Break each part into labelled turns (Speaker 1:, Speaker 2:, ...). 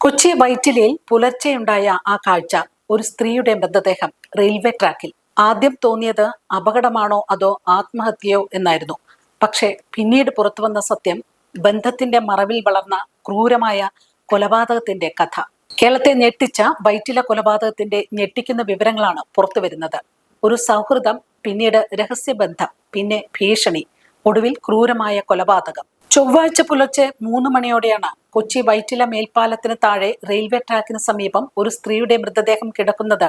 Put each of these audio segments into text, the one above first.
Speaker 1: കൊച്ചി വൈറ്റിലയിൽ പുലർച്ചെയുണ്ടായ ആ കാഴ്ച, ഒരു സ്ത്രീയുടെ മൃതദേഹം റെയിൽവേ ട്രാക്കിൽ. ആദ്യം തോന്നിയത് അപകടമാണോ അതോ ആത്മഹത്യയോ എന്നായിരുന്നു. പക്ഷേ പിന്നീട് പുറത്തുവന്ന സത്യം ബന്ധത്തിന്റെ മറവിൽ വളർന്ന ക്രൂരമായ കൊലപാതകത്തിന്റെ കഥ. കേരളത്തെ ഞെട്ടിച്ച വൈറ്റില കൊലപാതകത്തിന്റെ ഞെട്ടിക്കുന്ന വിവരങ്ങളാണ് പുറത്തുവരുന്നത്. ഒരു സൗഹൃദം, പിന്നീട് രഹസ്യബന്ധം, പിന്നെ ഭീഷണി, ഒടുവിൽ ക്രൂരമായ കൊലപാതകം. ചൊവ്വാഴ്ച പുലർച്ചെ 3 മണിയോടെയാണ് കൊച്ചി വൈറ്റില മേൽപ്പാലത്തിന് താഴെ റെയിൽവേ ട്രാക്കിന് സമീപം ഒരു സ്ത്രീയുടെ മൃതദേഹം കിടക്കുന്നത്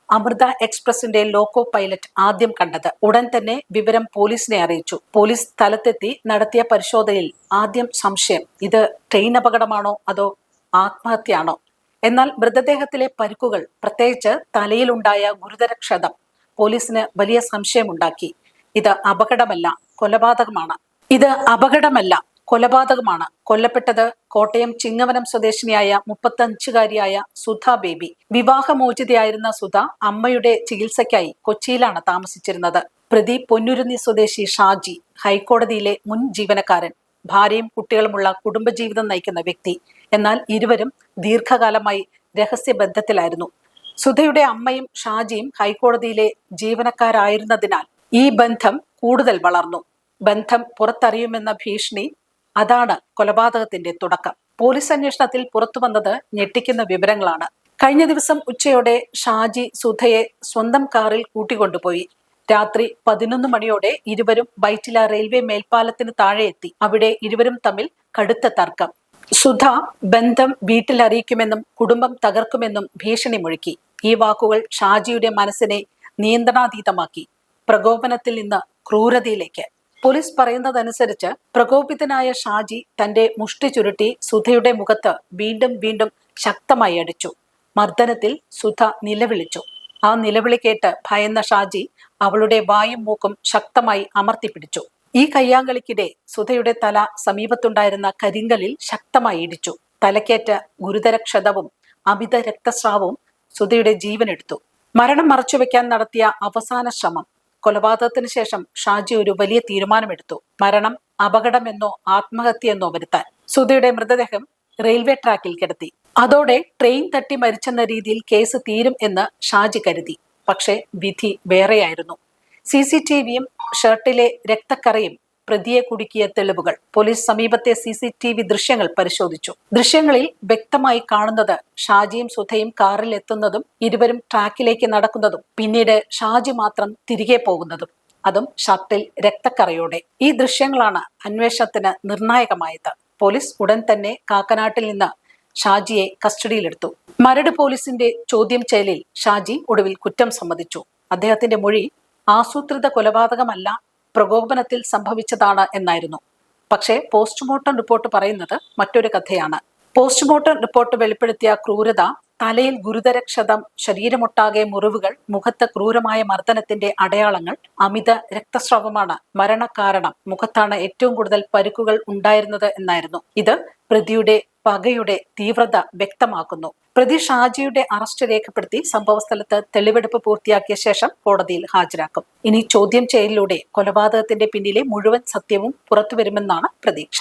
Speaker 1: അമൃത എക്സ്പ്രസിന്റെ ലോക്കോ പൈലറ്റ് ആദ്യം കണ്ടത്. ഉടൻ തന്നെ വിവരം പോലീസിനെ അറിയിച്ചു. പോലീസ് സ്ഥലത്തെത്തി നടത്തിയ പരിശോധനയിൽ ആദ്യം സംശയം, ഇത് ട്രെയിൻ അപകടമാണോ അതോ ആത്മഹത്യയാണോ. എന്നാൽ മൃതദേഹത്തിലെ പരിക്കുകൾ, പ്രത്യേകിച്ച് തലയിലുണ്ടായ ഗുരുതര ക്ഷതം, പോലീസിന് വലിയ സംശയമുണ്ടാക്കി. ഇത് അപകടമല്ല, കൊലപാതകമാണ്. ഇത് അപകടമല്ല, കൊലപാതകമാണ്. കൊല്ലപ്പെട്ടത് കോട്ടയം ചിങ്ങവനം സ്വദേശിനിയായ 35-കാരിയായ സുധ ബേബി. വിവാഹമോചിതയായിരുന്ന സുധ അമ്മയുടെ ചികിത്സയ്ക്കായി കൊച്ചിയിലാണ് താമസിച്ചിരുന്നത്. പ്രതി പൊന്നുരുന്നി സ്വദേശി ഷാജി, ഹൈക്കോടതിയിലെ മുൻ ജീവനക്കാരൻ, ഭാര്യയും കുട്ടികളുമുള്ള കുടുംബജീവിതം നയിക്കുന്ന വ്യക്തി. എന്നാൽ ഇരുവരും ദീർഘകാലമായി രഹസ്യബന്ധത്തിലായിരുന്നു. സുധയുടെ അമ്മയും ഷാജിയും ഹൈക്കോടതിയിലെ ജീവനക്കാരായിരുന്നതിനാൽ ഈ ബന്ധം കൂടുതൽ വളർന്നു. ബന്ധം പുറത്തറിയുമെന്ന ഭീഷണി, അതാണ് കൊലപാതകത്തിന്റെ തുടക്കം. പോലീസ് അന്വേഷണത്തിൽ പുറത്തു വന്നത് ഞെട്ടിക്കുന്ന വിവരങ്ങളാണ്. കഴിഞ്ഞ ദിവസം ഉച്ചയോടെ ഷാജി സുധയെ സ്വന്തം കാറിൽ കൂട്ടിക്കൊണ്ടുപോയി. രാത്രി 11 മണിയോടെ ഇരുവരും വൈറ്റില റെയിൽവേ മേൽപ്പാലത്തിന് താഴെ എത്തി. അവിടെ ഇരുവരും തമ്മിൽ കടുത്ത തർക്കം. സുധ ബന്ധം വീട്ടിൽ അറിയിക്കുമെന്നും കുടുംബം തകർക്കുമെന്നും ഭീഷണി മുഴക്കി. ഈ വാക്കുകൾ ഷാജിയുടെ മനസ്സിനെ നിയന്ത്രണാതീതമാക്കി. പ്രകോപനത്തിൽ നിന്ന് ക്രൂരതയിലേക്ക്. പോലീസ് പറയുന്നതനുസരിച്ച് പ്രകോപിതനായ ഷാജി തന്റെ മുഷ്ടി ചുരുട്ടി സുധയുടെ മുഖത്ത് വീണ്ടും വീണ്ടും ശക്തമായി അടിച്ചു. മർദ്ദനത്തിൽ സുധ നിലവിളിച്ചു. ആ നിലവിളി കേട്ട് ഭയന്ന ഷാജി അവളുടെ വായും മൂക്കും ശക്തമായി അമർത്തിപ്പിടിച്ചു. ഈ കയ്യാങ്കളിക്കിടെ സുധയുടെ തല സമീപത്തുണ്ടായിരുന്ന കരിങ്കലിൽ ശക്തമായി ഇടിച്ചു. തലക്കേറ്റ ഗുരുതര ക്ഷതവും അമിത രക്തസ്രാവവും സുധയുടെ ജീവനെടുത്തു. മരണം മറച്ചുവെക്കാൻ നടത്തിയ അവസാന ശ്രമം. കൊലപാതകത്തിന് ശേഷം ഷാജി ഒരു വലിയ തീരുമാനമെടുത്തു. മരണം അപകടമെന്നോ ആത്മഹത്യയെന്നോ വരുത്താൻ. സുധയുടെ മൃതദേഹം റെയിൽവേ ട്രാക്കിൽ കിടത്തി. അതോടെ ട്രെയിൻ തട്ടി മരിച്ചെന്ന രീതിയിൽ കേസ് തീരും എന്ന് ഷാജി കരുതി. പക്ഷേ വിധി വേറെയായിരുന്നു. CCTVയും ഷർട്ടിലെ രക്തക്കറയും പ്രതിയെ കുടുക്കിയ തെളിവുകൾ. പോലീസ് സമീപത്തെ CCTV ദൃശ്യങ്ങൾ പരിശോധിച്ചു. ദൃശ്യങ്ങളിൽ വ്യക്തമായി കാണുന്നത് ഷാജിയും സുധയും കാറിൽ എത്തുന്നതും ഇരുവരും ട്രാക്കിലേക്ക് നടക്കുന്നതും പിന്നീട് ഷാജി മാത്രം തിരികെ പോകുന്നതും, അതും ഷർട്ടിൽ രക്തക്കറയോടെ. ഈ ദൃശ്യങ്ങളാണ് അന്വേഷണത്തിന് നിർണായകമായത്. പോലീസ് ഉടൻ തന്നെ കാക്കനാട്ടിൽ നിന്ന് ഷാജിയെ കസ്റ്റഡിയിലെടുത്തു. മരട് പോലീസിന്റെ ചോദ്യം ചെയ്യലിൽ ഷാജി ഒടുവിൽ കുറ്റം സമ്മതിച്ചു. അദ്ദേഹത്തിന്റെ മൊഴി ആസൂത്രിത കൊലപാതകമല്ല, പ്രകോപനത്തിൽ സംഭവിച്ചതാണ് എന്നായിരുന്നു. പക്ഷേ പോസ്റ്റ്മോർട്ടം റിപ്പോർട്ട് പറയുന്നത് മറ്റൊരു കഥയാണ്. പോസ്റ്റ്മോർട്ടം റിപ്പോർട്ട് വെളിപ്പെടുത്തിയ ക്രൂരത, തലയിൽ ഗുരുതര ക്ഷതം, ശരീരമൊട്ടാകെ മുറിവുകൾ, മുഖത്ത് ക്രൂരമായ മർദ്ദനത്തിന്റെ അടയാളങ്ങൾ, അമിത രക്തസ്രാവമാണ് മരണകാരണം. മുഖത്താണ് ഏറ്റവും കൂടുതൽ പരിക്കുകൾ ഉണ്ടായിരുന്നത് എന്നായിരുന്നു. ഇത് പ്രതിയുടെ പകയുടെ തീവ്രത വ്യക്തമാക്കുന്നു. പ്രതി ഷാജിയുടെ അറസ്റ്റ് രേഖപ്പെടുത്തി സംഭവസ്ഥലത്ത് തെളിവെടുപ്പ് പൂർത്തിയാക്കിയ ശേഷം കോടതിയിൽ ഹാജരാക്കും. ഇനി ചോദ്യം ചെയ്യലിലൂടെ കൊലപാതകത്തിന്റെ പിന്നിലെ മുഴുവൻ സത്യവും പുറത്തുവരുമെന്നാണ് പ്രതീക്ഷ.